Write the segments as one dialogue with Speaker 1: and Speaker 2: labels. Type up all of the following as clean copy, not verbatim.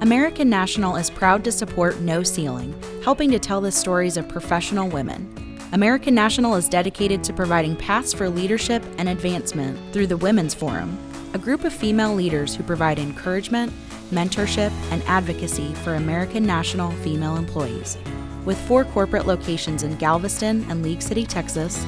Speaker 1: American National is proud to support No Ceiling, helping to tell the stories of professional women. American National is dedicated to providing paths for leadership and advancement through the Women's Forum, a group of female leaders who provide encouragement, mentorship, and advocacy for American National female employees. With 4 corporate locations in Galveston and League City, Texas,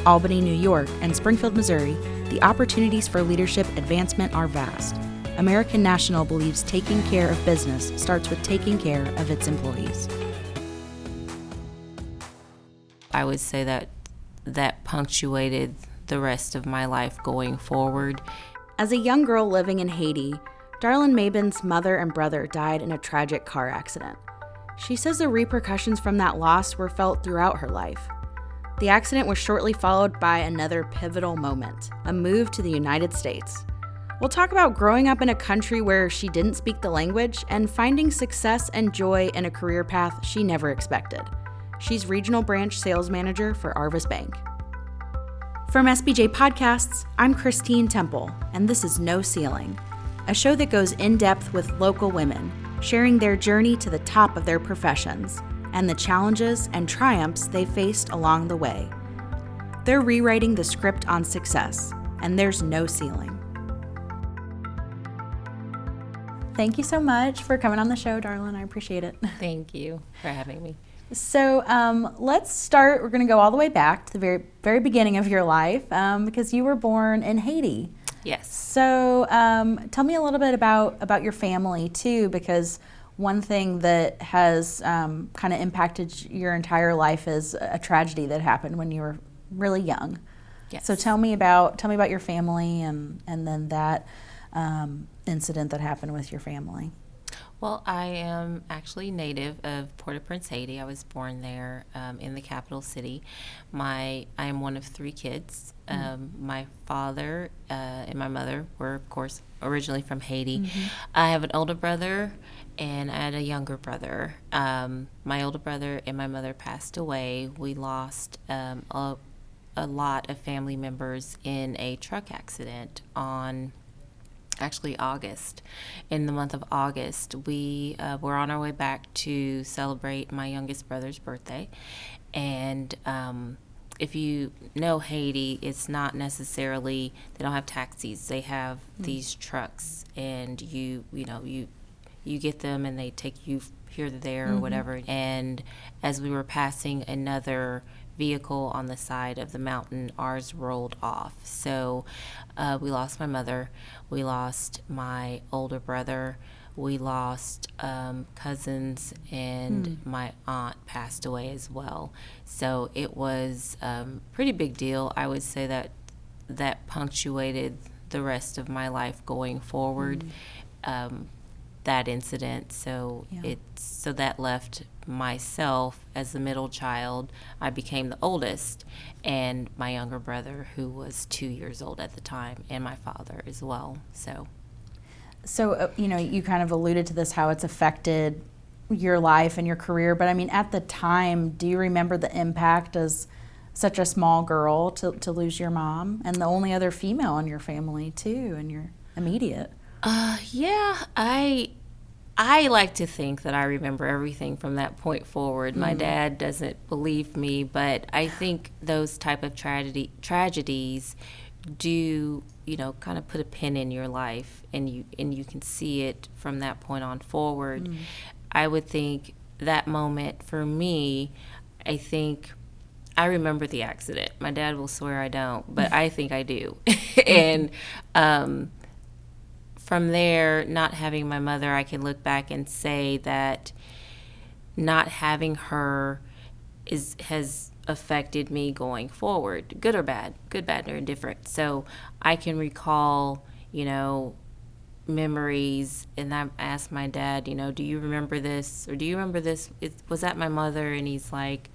Speaker 1: Albany, New York, and Springfield, Missouri, the opportunities for leadership advancement are vast. American National believes taking care of business starts with taking care of its employees.
Speaker 2: I would say that punctuated the rest of my life going forward.
Speaker 1: As a young girl living in Haiti, Darline Mabins' mother and brother died in a tragic car accident. She says the repercussions from that loss were felt throughout her life. The accident was shortly followed by another pivotal moment, a move to the United States. We'll talk about growing up in a country where she didn't speak the language and finding success and joy in a career path she never expected. She's Regional Branch Sales Manager for Arvest Bank. From SBJ Podcasts, I'm Christine Temple, and this is No Ceiling, a show that goes in-depth with local women, sharing their journey to the top of their professions and the challenges and triumphs they faced along the way. They're rewriting the script on success, and there's no ceiling. Thank you so much for coming on the show, Darline. I appreciate it.
Speaker 2: Thank you for having me.
Speaker 1: So let's start. We're going to go all the way back to the very, very beginning of your life because you were born in Haiti.
Speaker 2: Yes.
Speaker 1: So tell me a little bit about your family, too, because one thing that has kind of impacted your entire life is a tragedy that happened when you were really young.
Speaker 2: Yes.
Speaker 1: So tell me about your family and then that incident that happened with your family.
Speaker 2: Well, I am actually native of Port-au-Prince, Haiti. I was born there in the capital city. I am one of 3 kids. My father and my mother were, of course, originally from Haiti. Mm-hmm. I have an older brother and I had a younger brother. My older brother and my mother passed away. We lost a lot of family members in a truck accident on August. In the month of August, we were on our way back to celebrate my youngest brother's birthday. And if you know Haiti, it's not necessarily, they don't have taxis. They have these trucks, and you get them and they take you here, there, or whatever. And as we were passing another vehicle on the side of the mountain, ours rolled off. So we lost my mother, we lost my older brother, we lost cousins, and my aunt passed away as well. So it was a pretty big deal. I would say that punctuated the rest of my life going forward. That incident, so that left myself as the middle child. I became the oldest, and my younger brother, who was 2 years old at the time, and my father as well. So you kind of alluded to this, how it's affected your life and your career, but I mean, at the time, do you remember the impact as such a small girl to lose your mom and the only other female in your family too, and your immediate? Yeah, I like to think that I remember everything from that point forward. My dad doesn't believe me, but I think those type of tragedies do, kind of put a pin in your life, and you can see it from that point on forward. I would think that moment for me, I think I remember the accident. My dad will swear I don't, but I think I do. And from there, not having my mother, I can look back and say that not having her has affected me going forward, good or bad, good, bad, or indifferent. So I can recall, memories, and I asked my dad, do you remember this? Or do you remember this? Was that my mother? And he's like,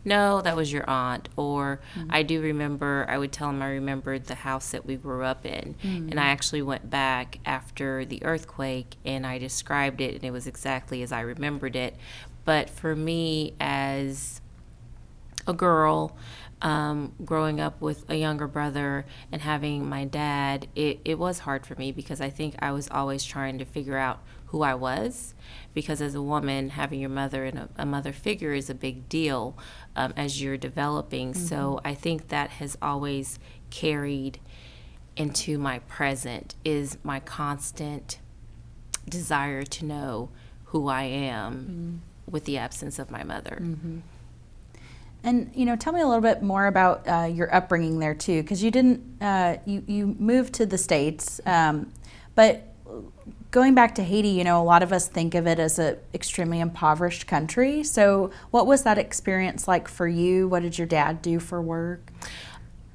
Speaker 2: no, that was your aunt. Or I do remember, I would tell him I remembered the house that we grew up in. And I actually went back after the earthquake and I described it, and it was exactly as I remembered it. But for me, as a girl, growing up with a younger brother and having my dad, it was hard for me because I think I was always trying to figure out who I was, because as a woman, having your mother and a mother figure is a big deal as you're developing. So I think that has always carried into my present, is my constant desire to know who I am with the absence of my mother.
Speaker 1: And, tell me a little bit more about your upbringing there, too, because you didn't, you moved to the States, but going back to Haiti, a lot of us think of it as an extremely impoverished country. So what was that experience like for you? What did your dad do for work?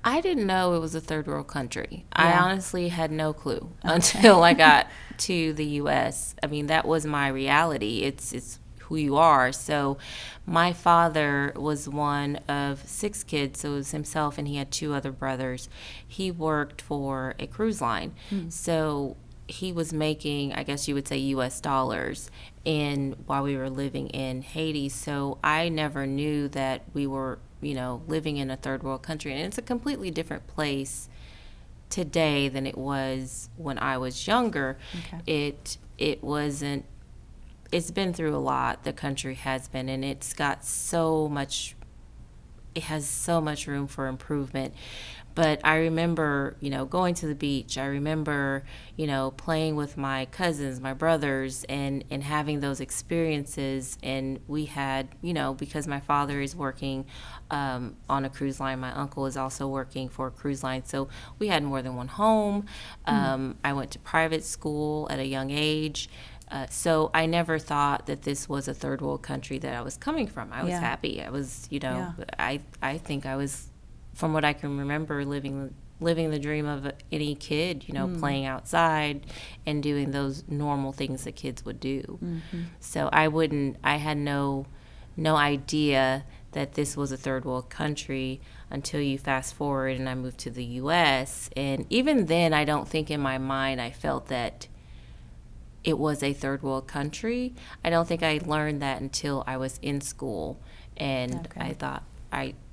Speaker 2: I didn't know it was a third world country. Yeah. I honestly had no clue until I got to the U.S. I mean, that was my reality. It's who you are. So my father was one of 6 kids, so it was himself, and he had 2 other brothers. He worked for a cruise line. So he was making, I guess you would say, U.S. dollars while we were living in Haiti. So I never knew that we were, living in a third world country. And it's a completely different place today than it was when I was younger. Okay. It wasn't, it's been through a lot, the country has been, and it has so much room for improvement. But I remember, going to the beach. I remember, playing with my cousins, my brothers, and having those experiences. And we had, because my father is working on a cruise line, my uncle is also working for a cruise line. So we had more than one home. I went to private school at a young age. So I never thought that this was a third world country that I was coming from. I was happy. I was, I think I was, from what I can remember, living the dream of any kid, playing outside and doing those normal things that kids would do. So I had no idea that this was a third world country until you fast forward and I moved to the U.S. And even then, I don't think in my mind I felt that it was a third world country. I don't think I learned that until I was in school. And okay. I thought,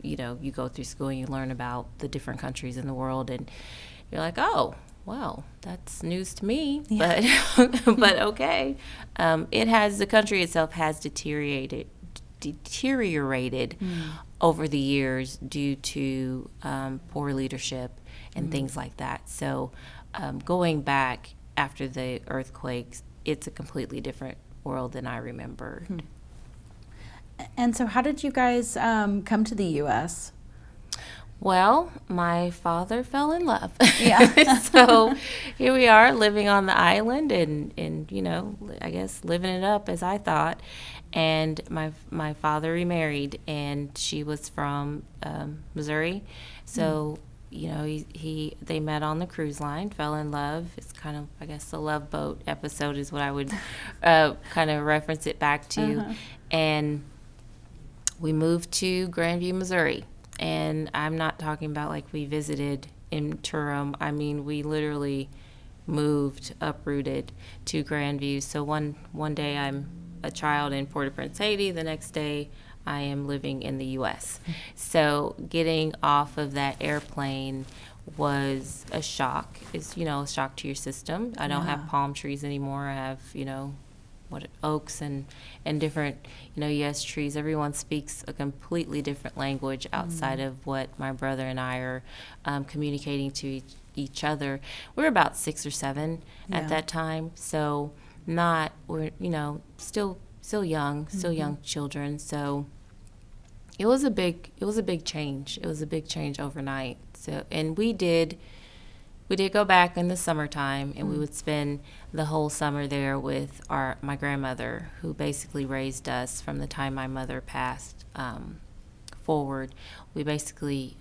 Speaker 2: you go through school and you learn about the different countries in the world, and you're like, oh, well, that's news to me. Yeah. But okay. The country itself has deteriorated over the years due to poor leadership and things like that. So going back after the earthquakes, it's a completely different world than I remember.
Speaker 1: And so how did you guys come to the U.S.?
Speaker 2: Well, my father fell in love. Yeah. So here we are living on the island and I guess living it up as I thought. And my father remarried, and she was from Missouri. So they met on the cruise line, fell in love. It's kind of, I guess, the Love Boat episode is what I would kind of reference it back to. And we moved to Grandview, Missouri. And I'm not talking about like we visited in Turum. I mean, we literally uprooted to Grandview. So one day I'm a child in Port-au-Prince, Haiti. The next day I am living in the U.S. So getting off of that airplane was a shock. It's, a shock to your system. I don't have palm trees anymore. I have, oaks and different, yes, trees. Everyone speaks a completely different language outside of what my brother and I are communicating to each other. We were about 6 or 7 at that time. So we're, still young, young children. So it was a big change. It was a big change overnight. So, and we did go back in the summertime, and we would spend the whole summer there with my grandmother, who basically raised us from the time my mother passed forward. We basically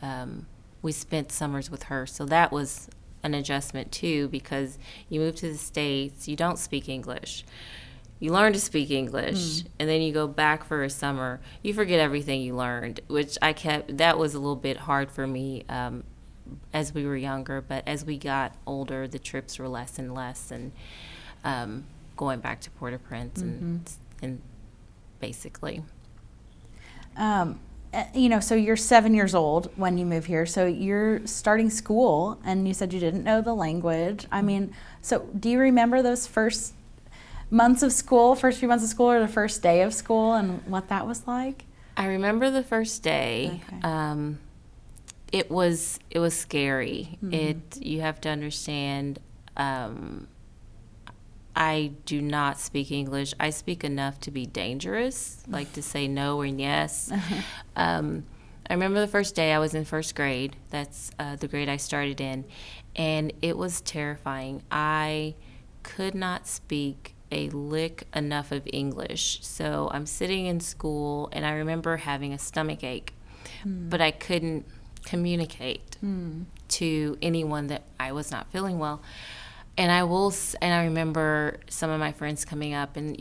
Speaker 2: we spent summers with her, so that was an adjustment too, because you move to the States, you don't speak English. You learn to speak English, and then you go back for a summer. You forget everything you learned, which that was a little bit hard for me as we were younger. But as we got older, the trips were less and less, and going back to Port-au-Prince and basically.
Speaker 1: So you're 7 years old when you move here. So you're starting school, and you said you didn't know the language. I mean, so do you remember those first few months of school, or the first day of school, and what that was like?
Speaker 2: I remember the first day.
Speaker 1: Okay.
Speaker 2: It was scary. You have to understand. I do not speak English. I speak enough to be dangerous, like to say no or yes. I remember the first day I was in first grade. That's the grade I started in. And it was terrifying. I could not speak a lick enough of English. So I'm sitting in school, and I remember having a stomach ache, but I couldn't communicate to anyone that I was not feeling well. And I remember some of my friends coming up and,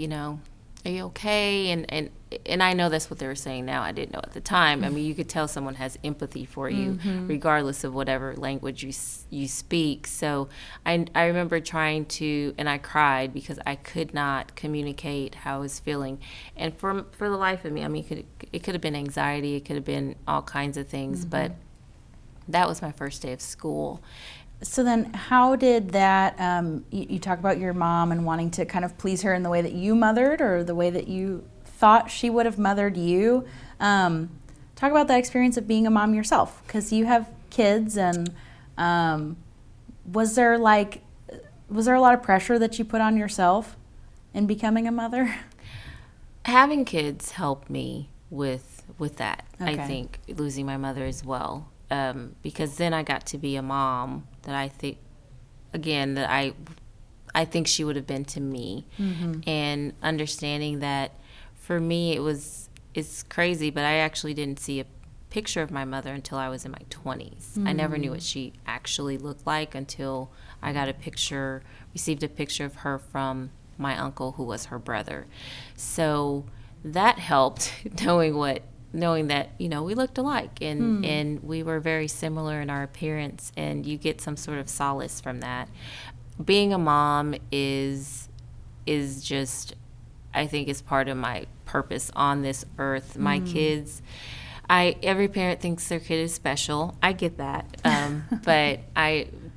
Speaker 2: are you okay? And I know that's what they were saying now. I didn't know at the time. I mean, you could tell someone has empathy for you, regardless of whatever language you speak. So I remember trying to, and I cried because I could not communicate how I was feeling. And for the life of me, I mean, it could have been anxiety. It could have been all kinds of things. But that was my first day of school.
Speaker 1: So then how did that, you talk about your mom and wanting to kind of please her in the way that you mothered, or the way that you thought she would have mothered you. Talk about that experience of being a mom yourself, because you have kids, and was there a lot of pressure that you put on yourself in becoming a mother?
Speaker 2: Having kids helped me with that.
Speaker 1: Okay.
Speaker 2: I think losing my mother as well. Because then I got to be a mom that I think, again, that I think she would have been to me. And understanding that for me it's crazy, but I actually didn't see a picture of my mother until I was in my 20s. I never knew what she actually looked like until I received a picture of her from my uncle, who was her brother. So that helped, knowing that, we looked alike, and we were very similar in our appearance, and you get some sort of solace from that. Being a mom is just, I think, is part of my purpose on this earth. My kids, every parent thinks their kid is special. I get that. But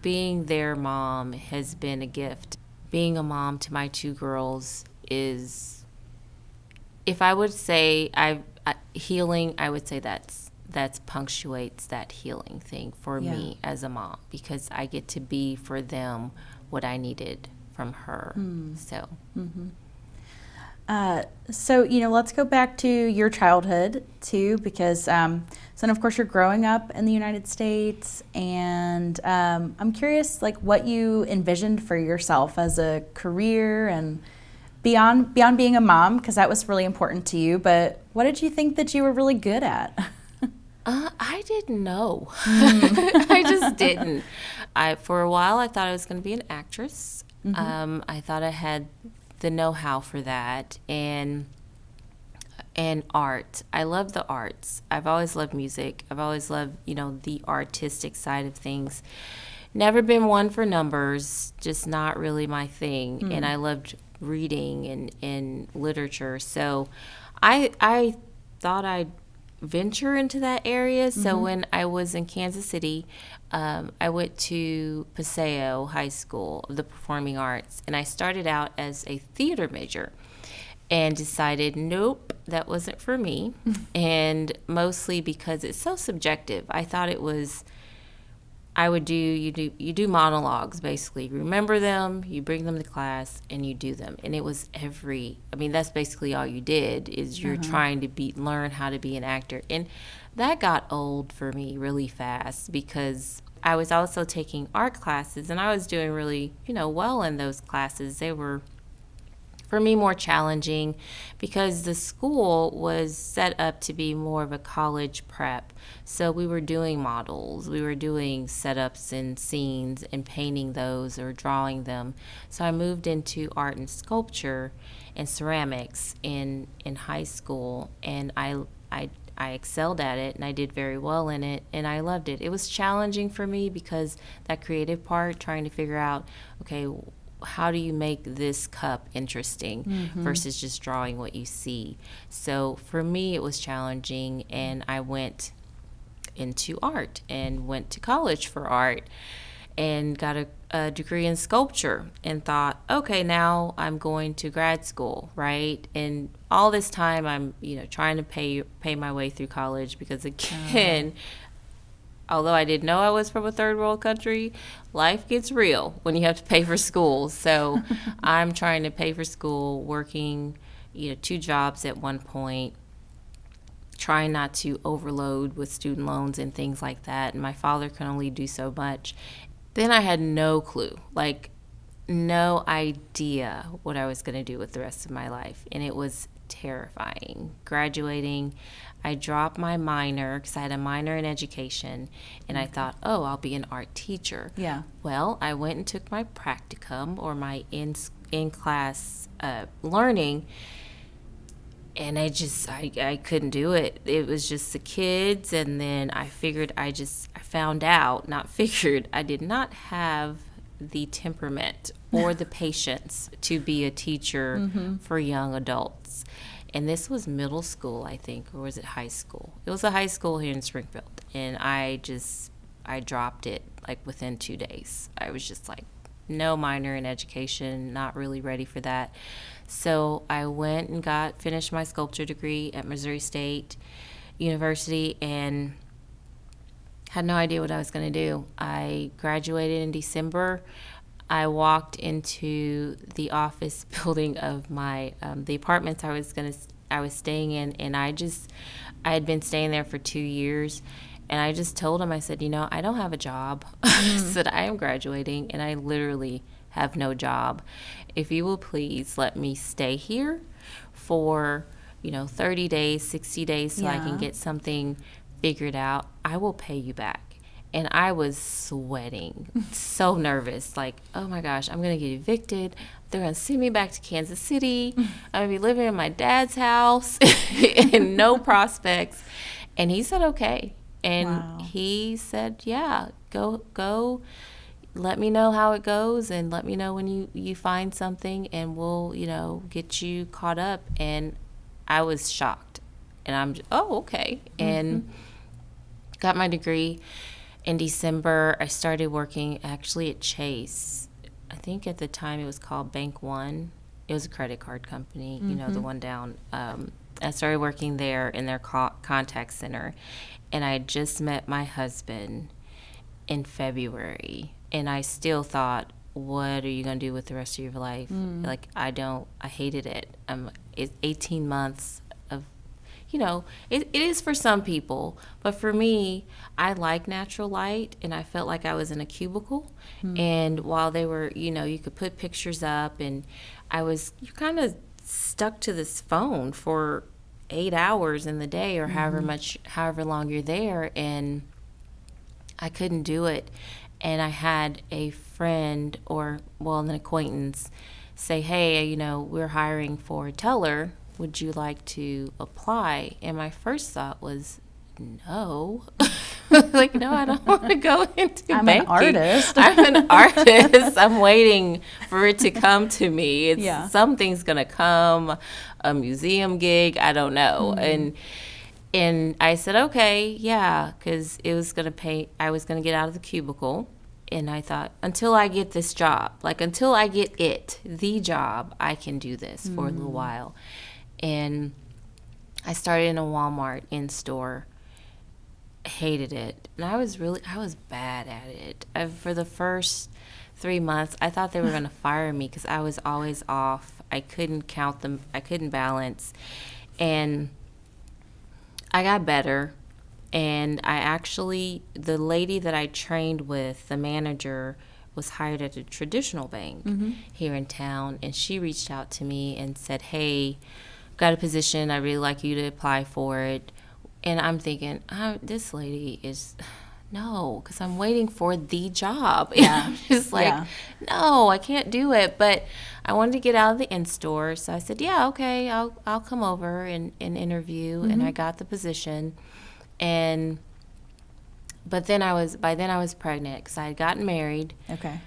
Speaker 2: being their mom has been a gift. Being a mom to my two girls is, if I would say healing, I would say that's punctuates that healing thing for me as a mom, because I get to be for them what I needed from her. So
Speaker 1: let's go back to your childhood too, because so of course you're growing up in the United States, and I'm curious, like, what you envisioned for yourself as a career, and beyond being a mom, because that was really important to you, but what did you think that you were really good at?
Speaker 2: I didn't know. I just didn't. For a while, I thought I was going to be an actress. I thought I had the know-how for that, and art. I love the arts. I've always loved music. I've always loved, the artistic side of things. Never been one for numbers, just not really my thing. And I loved reading and literature. So I thought I'd venture into that area. So when I was in Kansas City, I went to Paseo High School of the Performing Arts, and I started out as a theater major and decided, nope, that wasn't for me. And mostly because it's so subjective. I thought it was, you do monologues, basically. You remember them, you bring them to class, and you do them. And it was that's basically all you did, is you're trying to learn how to be an actor. And that got old for me really fast, because I was also taking art classes, and I was doing really, well in those classes. They were, for me, more challenging because the school was set up to be more of a college prep. So we were doing models, we were doing setups and scenes and painting those or drawing them. So I moved into art and sculpture and ceramics in high school, and I excelled at it, and I did very well in it, and I loved it. It was challenging for me because that creative part, trying to figure out, okay, how do you make this cup interesting versus just drawing what you see? So for me, it was challenging, and I went into art and went to college for art and got a degree in sculpture and thought, okay, now I'm going to grad school, right? And all this time I'm, trying to pay my way through college because, again, although I didn't know I was from a third world country, life gets real when you have to pay for school. So I'm trying to pay for school, working, 2 jobs at one point, trying not to overload with student loans and things like that. And my father can only do so much. Then I had no clue, no idea what I was going to do with the rest of my life. And it was terrifying. Graduating, I dropped my minor because I had a minor in education, and I thought, I'll be an art teacher.
Speaker 1: Yeah.
Speaker 2: Well, I went and took my practicum, or my in-class learning, and I couldn't do it. It was just the kids, and then I found out, I did not have the temperament or the patience to be a teacher for young adults. And this was middle school, I think, or was it high school? It was a high school here in Springfield, and I dropped it within 2 days. I was just no minor in education, not really ready for that. So I went and finished my sculpture degree at Missouri State University and had no idea what I was going to do. I graduated in December. I walked into the office building of my the apartments I was staying in, and I had been staying there for 2 years. And I just told him, I said, I don't have a job. I said, I am graduating, and I literally have no job. If you will please let me stay here for, 30 days, 60 days so I can get something figured out, I will pay you back. And I was sweating, so nervous, oh my gosh, I'm going to get evicted. They're going to send me back to Kansas City. I'm going to be living in my dad's house and no prospects. And he said, okay. And he said, yeah, go, let me know how it goes, and let me know when you find something, and we'll, get you caught up. And I was shocked. And I'm just, okay. And got my degree. In December, I started working actually at Chase. I think at the time it was called Bank One. It was a credit card company, the one down. I started working there in their contact center. And I had just met my husband in February. And I still thought, what are you going to do with the rest of your life? I hated it. It's 18 months of, it is for some people. But for me, I like natural light. And I felt like I was in a cubicle. And while they were, you could put pictures up. And you're kind of stuck to this phone for 8 hours in the day, or however long you're there, and I couldn't do it. And I had a friend, an acquaintance, say, hey, we're hiring for a teller. Would you like to apply? And my first thought was, no. No, I don't want to go into banking.
Speaker 1: I'm an artist.
Speaker 2: I'm an artist. I'm waiting for it to come to me. Something's going to come, a museum gig, I don't know. And I said, okay, yeah, because it was going to pay. I was going to get out of the cubicle. And I thought, until I get this job, until I get the job, I can do this for a little while. And I started in a Walmart in-store. Hated it, and I was bad at it. For the first 3 months, I thought they were going to fire me because I was always off. I couldn't count them. I couldn't balance, and I got better. And the lady that I trained with, the manager, was hired at a traditional bank here in town, and she reached out to me and said, hey, I've got a position, I'd really like you to apply for it. And I'm thinking, this lady is, no, because I'm waiting for the job. Yeah. I'm just no, I can't do it. But I wanted to get out of the in-store. So I said, yeah, okay, I'll come over and interview. And I got the position. But then by then I was pregnant because I had gotten married.
Speaker 1: Okay.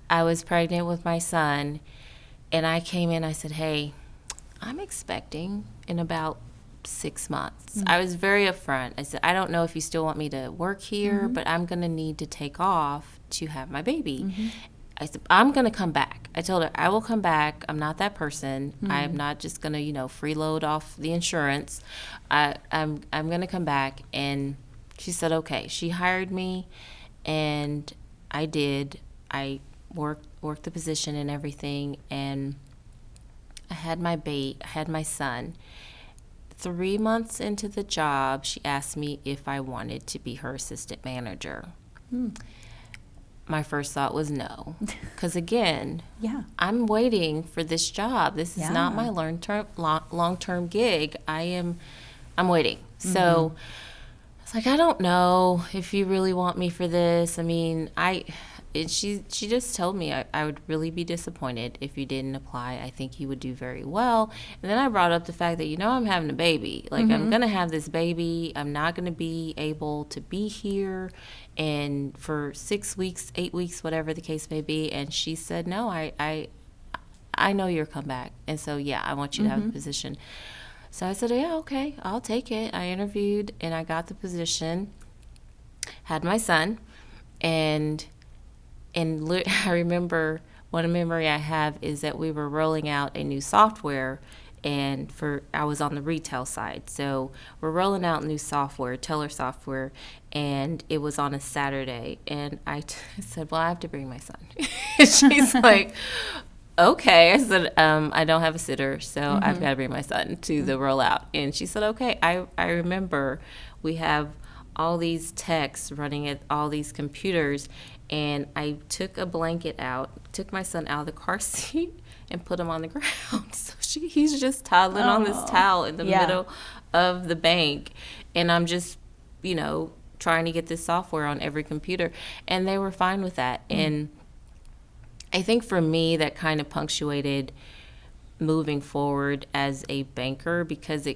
Speaker 2: I was pregnant with my son, and I came in, I said, hey, I'm expecting in about 6 months. I was very upfront. I said, I don't know if you still want me to work here, but I'm going to need to take off to have my baby. I said, I'm going to come back. I told her, I will come back. I'm not that person. I'm not just going to, freeload off the insurance. I'm going to come back. And she said, okay. She hired me, and I did. I worked the position and everything, and I had my son. 3 months into the job, she asked me if I wanted to be her assistant manager. My first thought was no, because again, I'm waiting for this job. This is not my long-term gig. I'm waiting. So I was like, I don't know if you really want me for this. I mean, she just told me I would really be disappointed if you didn't apply. I think you would do very well. And then I brought up the fact that, I'm having a baby. Like, I'm going to have this baby. I'm not going to be able to be here and for 6 weeks, 8 weeks, whatever the case may be. And she said, no, I know you'll come back. And so, I want you to have the position. So I said, yeah, okay, I'll take it. I interviewed, and I got the position, had my son, and I remember one memory I have is that we were rolling out a new software, and I was on the retail side. So we're rolling out new software, teller software, and it was on a Saturday. And I said, well, I have to bring my son. She's like, okay. I said, I don't have a sitter, so I've got to bring my son to the rollout. And she said, okay. I remember we have all these techs running at all these computers, and I took a blanket out, took my son out of the car seat, and put him on the ground. So he's just toddling on this towel in the middle of the bank, and I'm just, trying to get this software on every computer, and they were fine with that. And I think for me, that kind of punctuated moving forward as a banker, because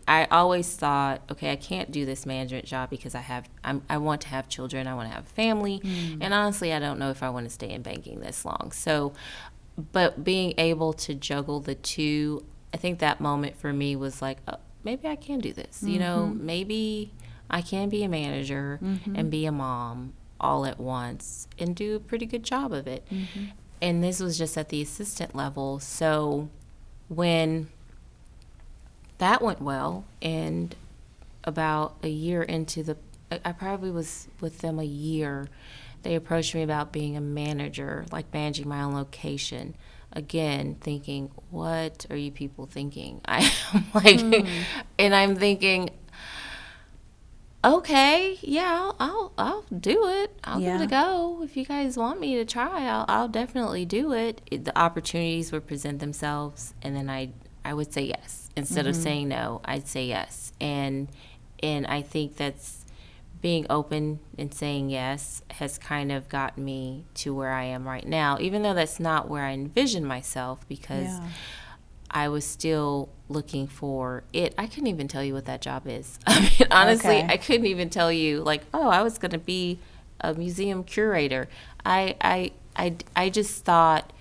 Speaker 2: I always thought, okay, I can't do this management job because I want to have children, I want to have a family, and honestly, I don't know if I want to stay in banking this long. So, but being able to juggle the two, I think that moment for me was like, oh, maybe I can do this. Maybe I can be a manager and be a mom all at once and do a pretty good job of it. And this was just at the assistant level. So when that went well, and about a year into I probably was with them a year, they approached me about being a manager, like managing my own location. Again, thinking, what are you people thinking? I'm like, and I'm thinking, okay, yeah, I'll do it. I'll give it a go. If you guys want me to try, I'll definitely do it. The opportunities would present themselves, and then I would say yes. Instead of saying no, I'd say yes. And I think that's being open and saying yes has kind of gotten me to where I am right now, even though that's not where I envisioned myself, because I was still looking for it. I couldn't even tell you what that job is. I mean, honestly, I couldn't even tell you, like, oh, I was going to be a museum curator. I just thought,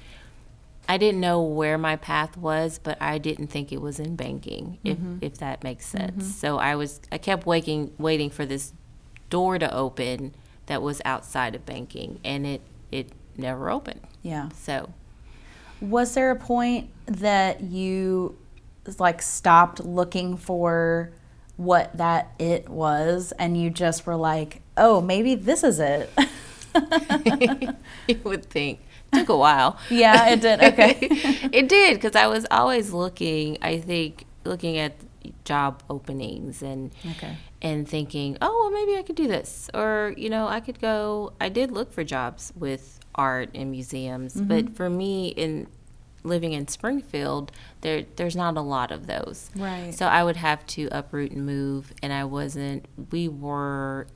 Speaker 2: I didn't know where my path was, but I didn't think it was in banking, if that makes sense. So I kept waiting for this door to open that was outside of banking, and it never opened. Yeah. So,
Speaker 1: was there a point that you stopped looking for what it was, and you just were like, oh, maybe this is it?
Speaker 2: You would think. Took a while.
Speaker 1: Yeah, it did. Okay.
Speaker 2: It did, because I was always looking at job openings and thinking, oh, well, maybe I could do this. Or, I could go. I did look for jobs with art and museums, but for me, in living in Springfield, there's not a lot of those.
Speaker 1: Right.
Speaker 2: So I would have to uproot and move, and we weren't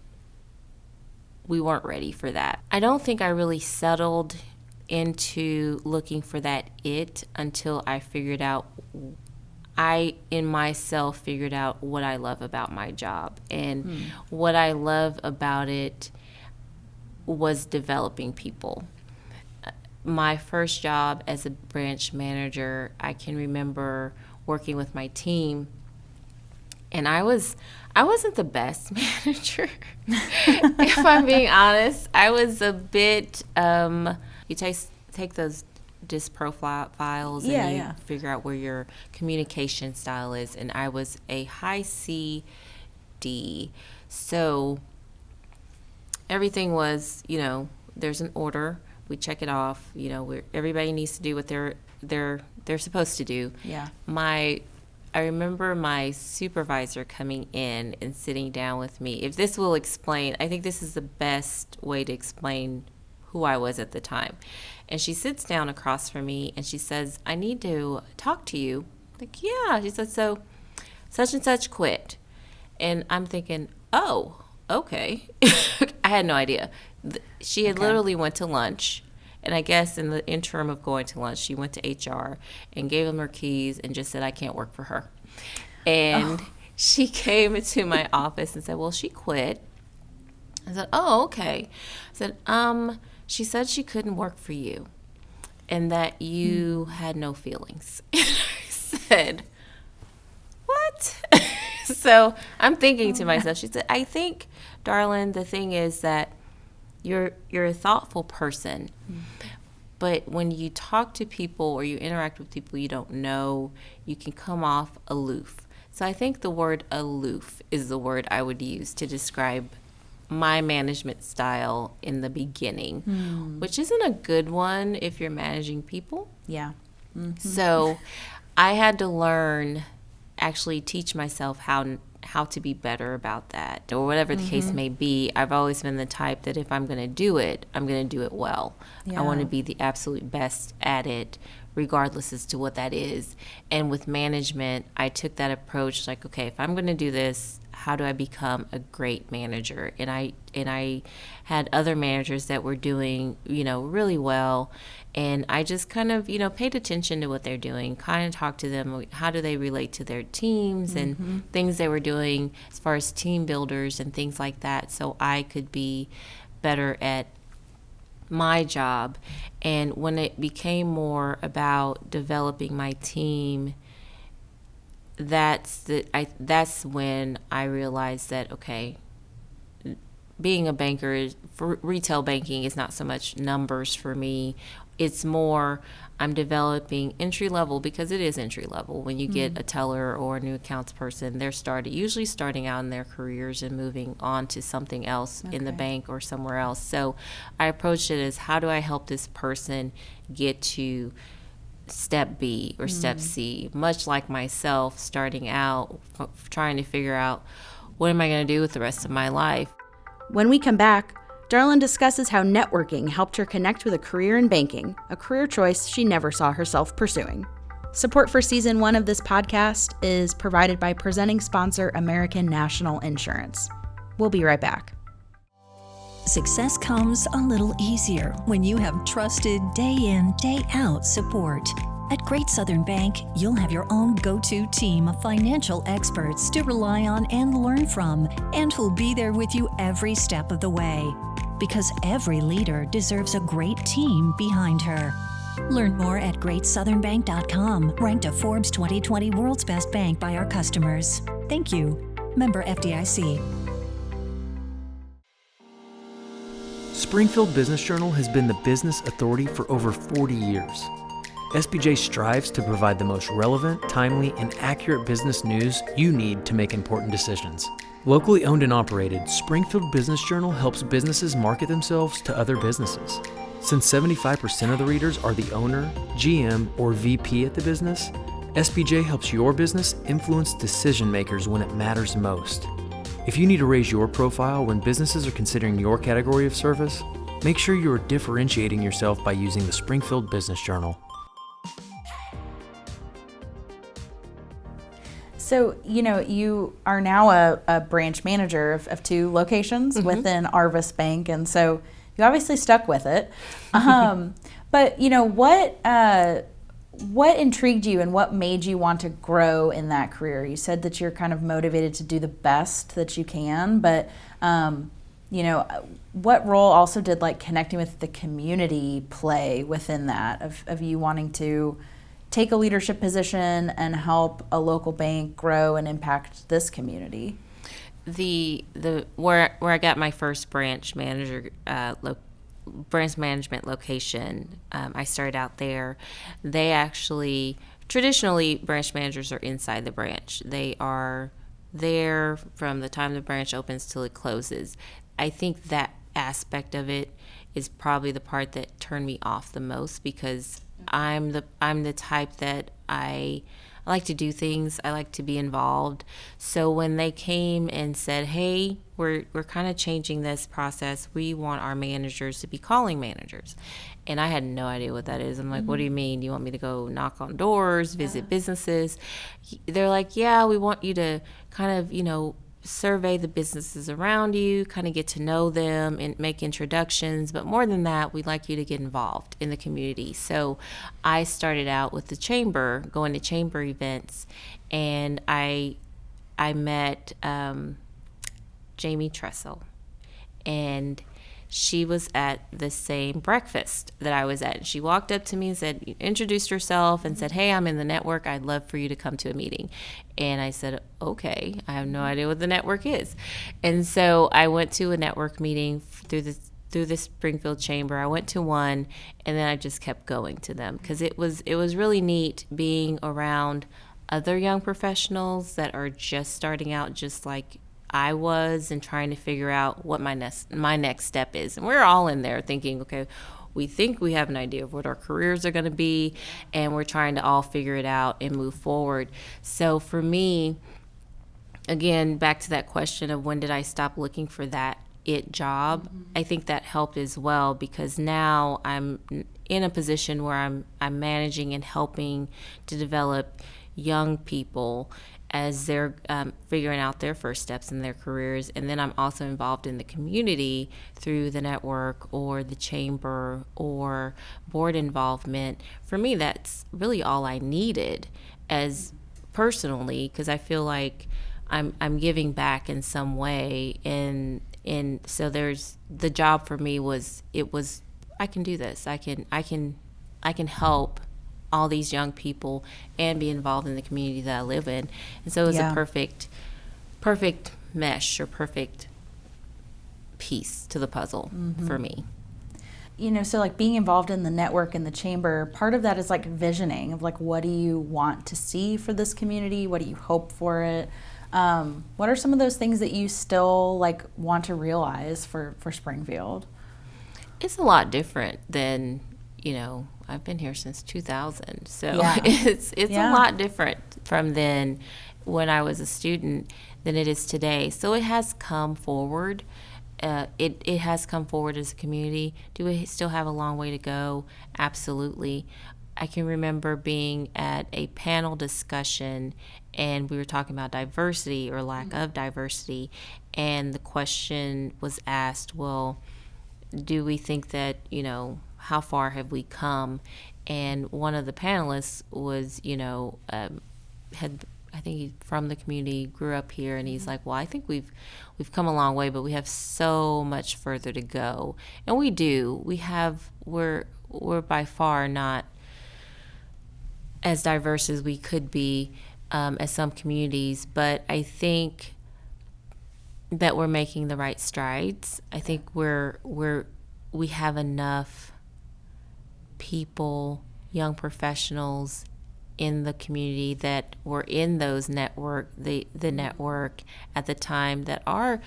Speaker 2: ready for that. I don't think I really settled into looking for that until I figured out what I love about my job. And what I love about it was developing people. my first job as a branch manager, I can remember working with my team, and I wasn't the best manager. If I'm being honest, I was a bit. You take those DISC profiles and you figure out where your communication style is, and I was a high C D, so everything was, there's an order. We check it off. Everybody needs to do what they're supposed to do.
Speaker 1: Yeah.
Speaker 2: I remember my supervisor coming in and sitting down with me. If this will explain, I think this is the best way to explain who I was at the time. And she sits down across from me and she says, "I need to talk to you." Like, yeah. She said, "So such and such quit." And I'm thinking, oh, okay. I had no idea. She had literally went to lunch. And I guess in the interim of going to lunch, she went to HR and gave them her keys and just said, "I can't work for her." And she came into my office and said, "Well, she quit." I said, "Oh, okay." I said, she said she couldn't work for you and that you had no feelings." And I said, "What?" So I'm thinking to myself, she said, "I think, Darline, the thing is that you're a thoughtful person, but when you talk to people or you interact with people you don't know, you can come off aloof." So I think the word aloof is the word I would use to describe my management style in the beginning, which isn't a good one if you're managing people.
Speaker 1: Yeah. Mm-hmm.
Speaker 2: So I had to teach myself how to be better about that, or whatever the case may be. I've always been the type that if I'm going to do it, I'm going to do it well. Yeah. I want to be the absolute best at it, regardless as to what that is. And with management, I took that approach, like, okay, if I'm going to do this, how do I become a great manager? And I had other managers that were doing, really well. And I just kind of, paid attention to what they're doing, kind of talked to them. How do they relate to their teams and things they were doing as far as team builders and things like that, so I could be better at my job. And when it became more about developing my team, that's when I realized that, okay, being a banker for retail banking is not so much numbers for me. It's more I'm developing entry level, because it is entry level. When you get a teller or a new accounts person, they're usually starting out in their careers and moving on to something else in the bank or somewhere else. So I approached it as, how do I help this person get to step B or step C, much like myself starting out, trying to figure out what am I going to do with the rest of my life.
Speaker 1: When we come back, Darline discusses how networking helped her connect with a career in banking, a career choice she never saw herself pursuing. Support for Season 1 of this podcast is provided by presenting sponsor American National Insurance. We'll be right back.
Speaker 3: Success comes a little easier when you have trusted day in, day out support. At Great Southern Bank, you'll have your own go-to team of financial experts to rely on and learn from, and who'll be there with you every step of the way. Because every leader deserves a great team behind her. Learn more at greatsouthernbank.com, ranked a Forbes 2020 World's Best Bank by our customers. Thank you. Member FDIC.
Speaker 4: Springfield Business Journal has been the business authority for over 40 years. SBJ strives to provide the most relevant, timely, and accurate business news you need to make important decisions. Locally owned and operated, Springfield Business Journal helps businesses market themselves to other businesses. Since 75% of the readers are the owner, GM, or VP at the business, SBJ helps your business influence decision makers when it matters most. If you need to raise your profile when businesses are considering your category of service, make sure you are differentiating yourself by using the Springfield Business Journal.
Speaker 1: So, you are now a branch manager of 2 locations within Arvest Bank, and so you obviously stuck with it. But, what intrigued you and what made you want to grow in that career? You said that you're kind of motivated to do the best that you can, but, what role also did like connecting with the community play within that of you wanting to take a leadership position and help a local bank grow and impact this community?
Speaker 2: The where I got my first branch management location, I started out there. They actually, traditionally, branch managers are inside the branch. They are there from the time the branch opens till it closes. I think that aspect of it is probably the part that turned me off the most, because I'm the type that I like to do things. I like to be involved. So when they came and said, "Hey, we're kind of changing this process. We want our managers to be calling managers," and I had no idea what that is. I'm like, "What do you mean? Do you want me to go knock on doors, visit businesses?" They're like, "Yeah, we want you to kind of, survey the businesses around you, kind of get to know them and make introductions. But more than that, we'd like you to get involved in the community." So I started out with the chamber, going to chamber events, and I met Jamie Tressel, and she was at the same breakfast that I was at. She walked up to me and said, introduced herself and said, "Hey, I'm in the network. I'd love for you to come to a meeting." And I said, "Okay, I have no idea what the network is." And so I went to a network meeting through the Springfield Chamber. I went to one, and then I just kept going to them, because it was really neat being around other young professionals that are just starting out, just like I was, and trying to figure out what my next step is. And we're all in there thinking, okay, we think we have an idea of what our careers are going to be, and we're trying to all figure it out and move forward. So for me, again, back to that question of when did I stop looking for that job, I think that helped as well, because now I'm in a position where I'm managing and helping to develop young people as they're figuring out their first steps in their careers. And then I'm also involved in the community through the network or the chamber or board involvement. For me, that's really all I needed as personally, because I feel like I'm giving back in some way. And so there's the job for me was I can do this. I can help all these young people and be involved in the community that I live in. And so it was a perfect mesh or perfect piece to the puzzle for me.
Speaker 1: So like being involved in the network and the chamber, part of that is like visioning of like, what do you want to see for this community? What do you hope for it? What are some of those things that you still like want to realize for Springfield?
Speaker 2: It's a lot different than, I've been here since 2000, so it's a lot different from then when I was a student than it is today. So it has come forward. It has come forward as a community. Do we still have a long way to go? Absolutely. I can remember being at a panel discussion, and we were talking about diversity or lack of diversity, and the question was asked, well, do we think that, how far have we come? And one of the panelists was, I think he's from the community, grew up here, and he's like, well, I think we've come a long way, but we have so much further to go. And we do. We're by far not as diverse as we could be as some communities, but I think that we're making the right strides. I think we have enough people, young professionals in the community that were in those network at the time that are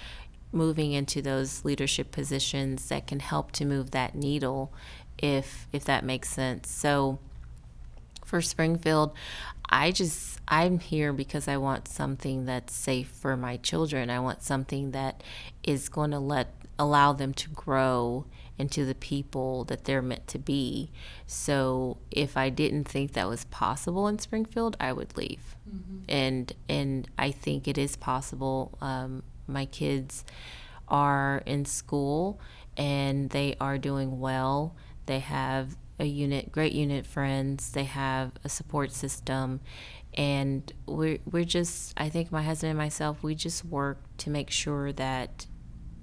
Speaker 2: moving into those leadership positions that can help to move that needle, if that makes sense. So for Springfield, I'm here because I want something that's safe for my children. I want something that is going to allow them to grow into the people that they're meant to be. So if I didn't think that was possible in Springfield, I would leave. And I think it is possible. My kids are in school and they are doing well. They have great unit friends. They have a support system. And we're just, I think my husband and myself, we just work to make sure that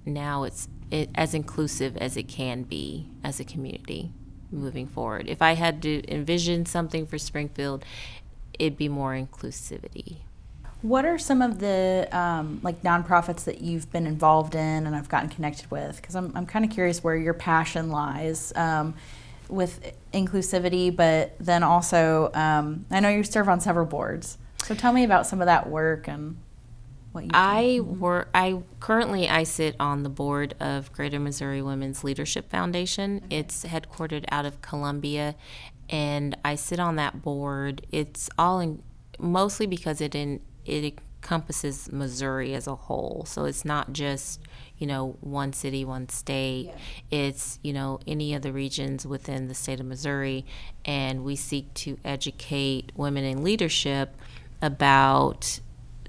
Speaker 2: now it's as inclusive as it can be as a community moving forward. If I had to envision something for Springfield, it'd be more inclusivity.
Speaker 1: What are some of the like nonprofits that you've been involved in and I've gotten connected with? Because I'm kind of curious where your passion lies with inclusivity, but then also I know you serve on several boards. So tell me about some of that work and what you do.
Speaker 2: I sit on the board of Greater Missouri Women's Leadership Foundation. It's headquartered out of Columbia, and I sit on that board. It's mostly because it encompasses Missouri as a whole. So it's not just, one city, one state. Yeah. It's, any of the regions within the state of Missouri, and we seek to educate women in leadership about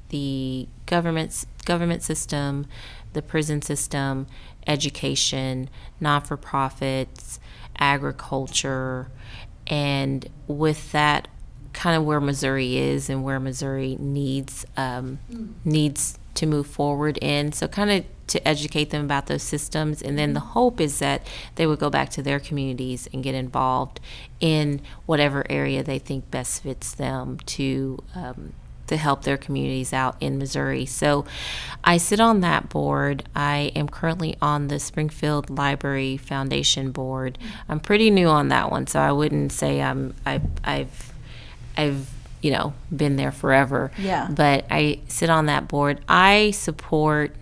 Speaker 2: the government system, the prison system, education, not-for-profits, agriculture, and with that, kind of where Missouri is and where Missouri needs to move forward in. So kind of to educate them about those systems, and then the hope is that they would go back to their communities and get involved in whatever area they think best fits them to help their communities out in Missouri. So I sit on that board. I am currently on the Springfield Library Foundation board. I'm pretty new on that one, so I wouldn't say I've been there forever.
Speaker 1: Yeah.
Speaker 2: But I sit on that board. I support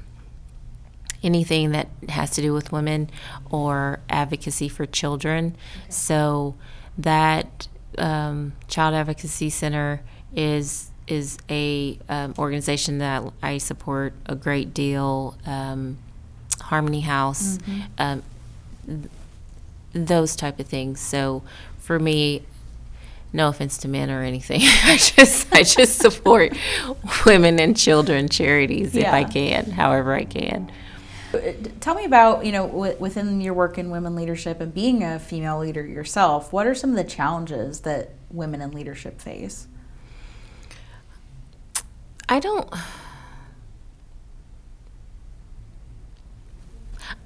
Speaker 2: anything that has to do with women or advocacy for children. Okay. So that Child Advocacy Center is a organization that I support a great deal. Harmony House, those type of things. So for me, no offense to men or anything, I just support women and children charities if I can, however I can.
Speaker 1: Tell me about, within your work in women leadership and being a female leader yourself, what are some of the challenges that women in leadership face?
Speaker 2: I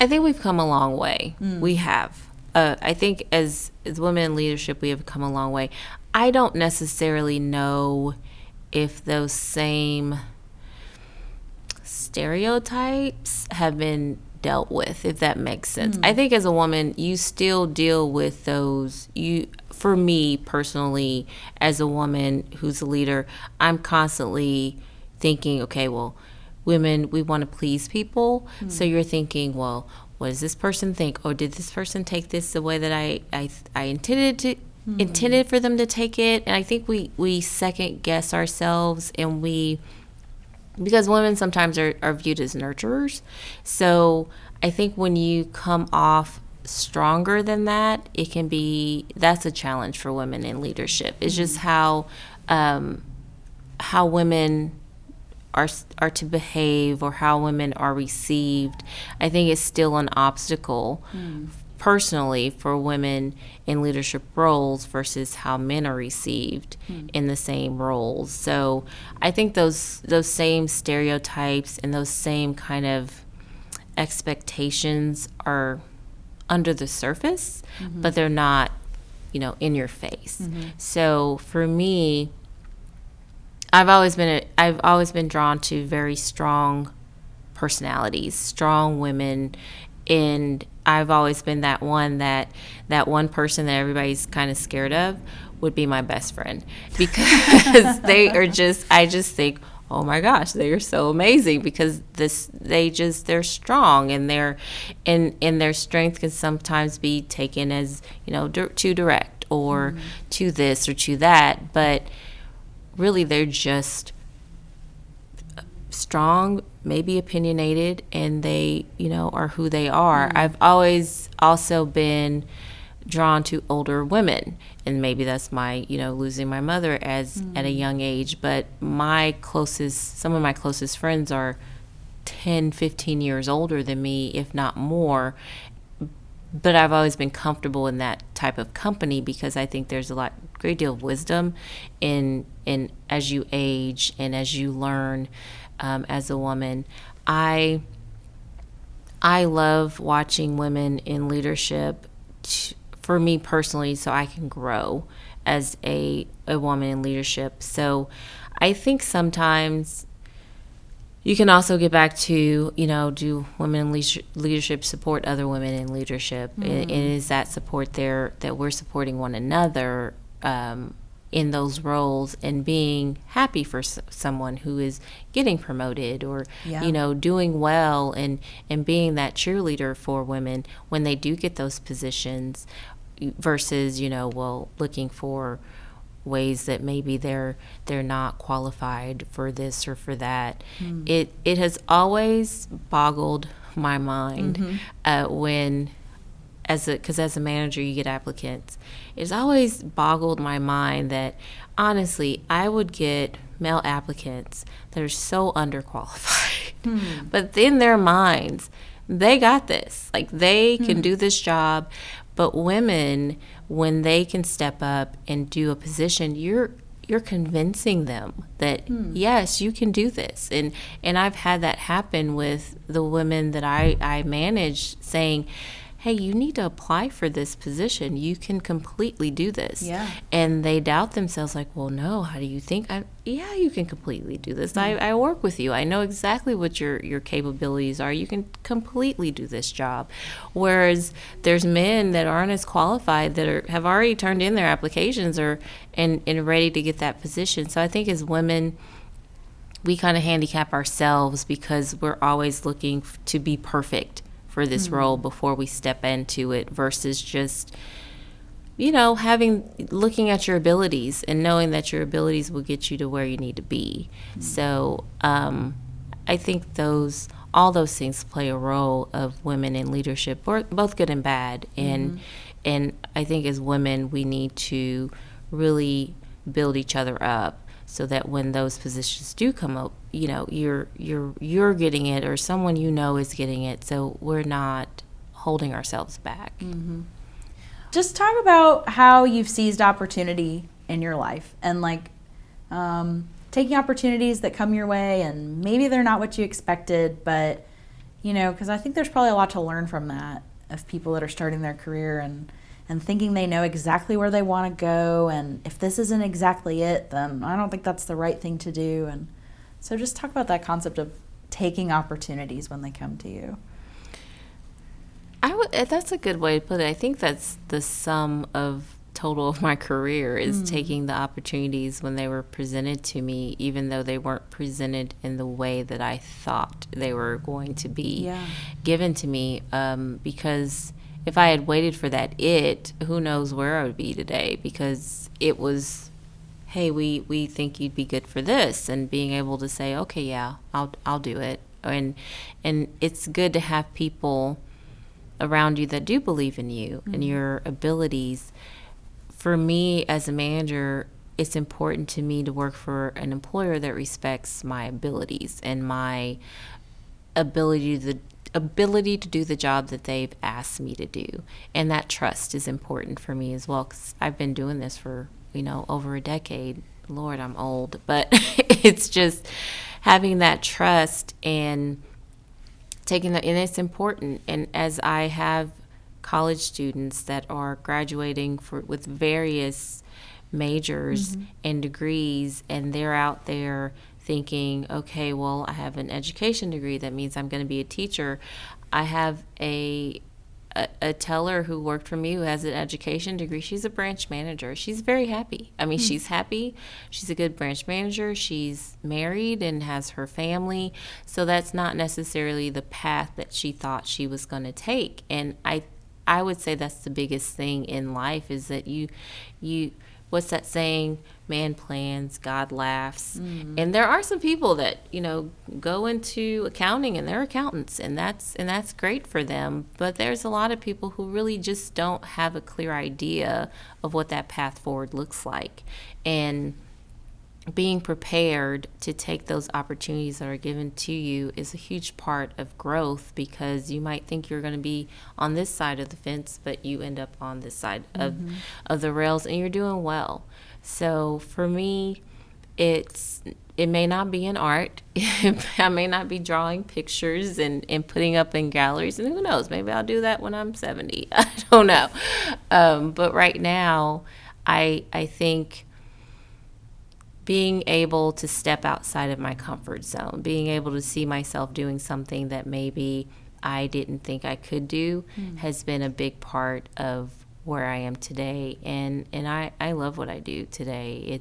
Speaker 2: think we've come a long way. We have. I think as women in leadership, we have come a long way. I don't necessarily know if those same stereotypes have been dealt with, if that makes sense. I think as a woman, you still deal with those. For me personally, as a woman who's a leader, I'm constantly thinking, okay, well, women, we want to please people. So you're thinking, well, what does this person think? Or did this person take this the way that I intended for them to take it? And I think we second guess ourselves, and because women sometimes are viewed as nurturers. So I think when you come off stronger than that, that's a challenge for women in leadership. It's just how women are to behave, or how women are received. I think it's still an obstacle personally for women in leadership roles versus how men are received in the same roles. So I think those same stereotypes and those same kind of expectations are under the surface, but they're not, in your face. So for me, I've always been drawn to very strong personalities, strong women, and I've always been that one person that everybody's kind of scared of would be my best friend, because I just think, oh my gosh, they are so amazing, because they're strong, and their strength can sometimes be taken as, too direct, or to this or to that, but really they're just strong, maybe opinionated, and they, are who they are. I've always also been drawn to older women, and maybe that's my, losing my mother at a young age, but some of my closest friends are 10, 15 years older than me, if not more. But I've always been comfortable in that type of company, because I think there's great deal of wisdom in as you age and as you learn as a woman. I I love watching women in leadership for me personally, so I can grow as a woman in leadership. So I think sometimes you can also get back to, do women in leadership support other women in leadership? And is that support there that we're supporting one another in those roles and being happy for someone who is getting promoted or, doing well and being that cheerleader for women when they do get those positions versus, looking for ways that maybe they're not qualified for this or for that. It has always boggled my mind when because as a manager you get applicants. It's always boggled my mind that honestly I would get male applicants that are so underqualified, but in their minds they got this, like they can do this job. But women, when they can step up and do a position, you're convincing them that yes, you can do this. And I've had that happen with the women that I manage, saying, hey, you need to apply for this position. You can completely do this. Yeah. And they doubt themselves, like, well, no, how do you think? Yeah, you can completely do this. I work with you. I know exactly what your capabilities are. You can completely do this job. Whereas there's men that aren't as qualified that have already turned in their applications and ready to get that position. So I think as women, we kind of handicap ourselves because we're always looking to be perfect for this role before we step into it versus just, looking at your abilities and knowing that your abilities will get you to where you need to be. So I think all those things play a role of women in leadership, both good and bad. And I think as women, we need to really build each other up so that when those positions do come up, you're getting it or someone is getting it. So we're not holding ourselves back.
Speaker 1: Just talk about how you've seized opportunity in your life and taking opportunities that come your way and maybe they're not what you expected, but because I think there's probably a lot to learn from that, of people that are starting their career and thinking they know exactly where they want to go, and if this isn't exactly it, then I don't think that's the right thing to do. And so just talk about that concept of taking opportunities when they come to you.
Speaker 2: That's a good way to put it. I think that's the sum of total of my career is taking the opportunities when they were presented to me, even though they weren't presented in the way that I thought they were going to be given to me, because if I had waited for that who knows where I would be today, because it was, hey, we think you'd be good for this, and being able to say, okay, yeah, I'll do it. And it's good to have people around you that do believe in you and your abilities. For me as a manager, it's important to me to work for an employer that respects my abilities and my ability to do the job that they've asked me to do. And that trust is important for me as well, because I've been doing this for, over a decade. Lord, I'm old. But it's just having that trust and taking that, and it's important. And as I have college students that are graduating with various majors and degrees, and they're out there thinking, okay, well, I have an education degree. That means I'm going to be a teacher. I have a teller who worked for me who has an education degree. She's a branch manager. She's very happy. I mean, she's happy. She's a good branch manager. She's married and has her family. So that's not necessarily the path that she thought she was going to take. And I would say that's the biggest thing in life, is that you what's that saying? Man plans, God laughs. And there are some people that, go into accounting and they're accountants, and that's great for them. But there's a lot of people who really just don't have a clear idea of what that path forward looks like. And being prepared to take those opportunities that are given to you is a huge part of growth, because you might think you're going to be on this side of the fence, but you end up on this side of the rails, and you're doing well. So for me, it may not be an art. I may not be drawing pictures and putting up in galleries, and who knows, maybe I'll do that when I'm 70. I don't know. But right now, I think being able to step outside of my comfort zone, being able to see myself doing something that maybe I didn't think I could do has been a big part of where I am today. And I love what I do today.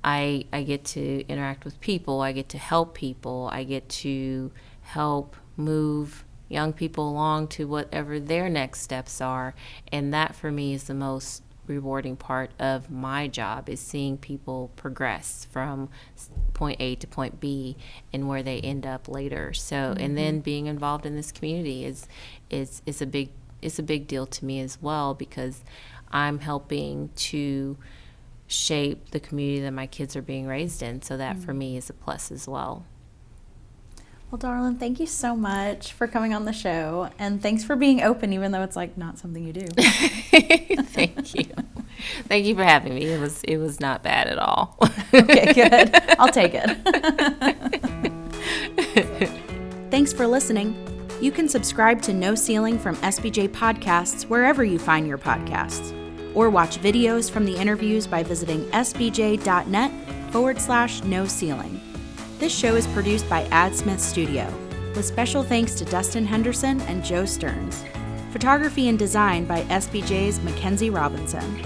Speaker 2: I get to interact with people. I get to help people. I get to help move young people along to whatever their next steps are. And that for me is the most rewarding part of my job, is seeing people progress from point A to point B and where they end up later. So, and then being involved in this community is a big deal to me as well, because I'm helping to shape the community that my kids are being raised in. So that for me is a plus as well.
Speaker 5: Well, Darline, thank you so much for coming on the show, and thanks for being open, even though it's like not something you do.
Speaker 2: Thank you. Thank you for having me. It was not bad at all.
Speaker 5: Okay, good. I'll take it.
Speaker 1: Thanks for listening. You can subscribe to No Ceiling from SBJ Podcasts wherever you find your podcasts, or watch videos from the interviews by visiting sbj.net/no ceiling. This show is produced by Ad Smith Studio, with special thanks to Dustin Henderson and Joe Stearns. Photography and design by SBJ's Mackenzie Robinson.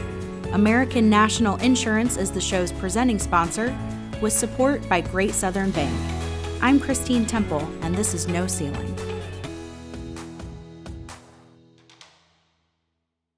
Speaker 1: American National Insurance is the show's presenting sponsor, with support by Great Southern Bank. I'm Christine Temple, and this is No Ceiling.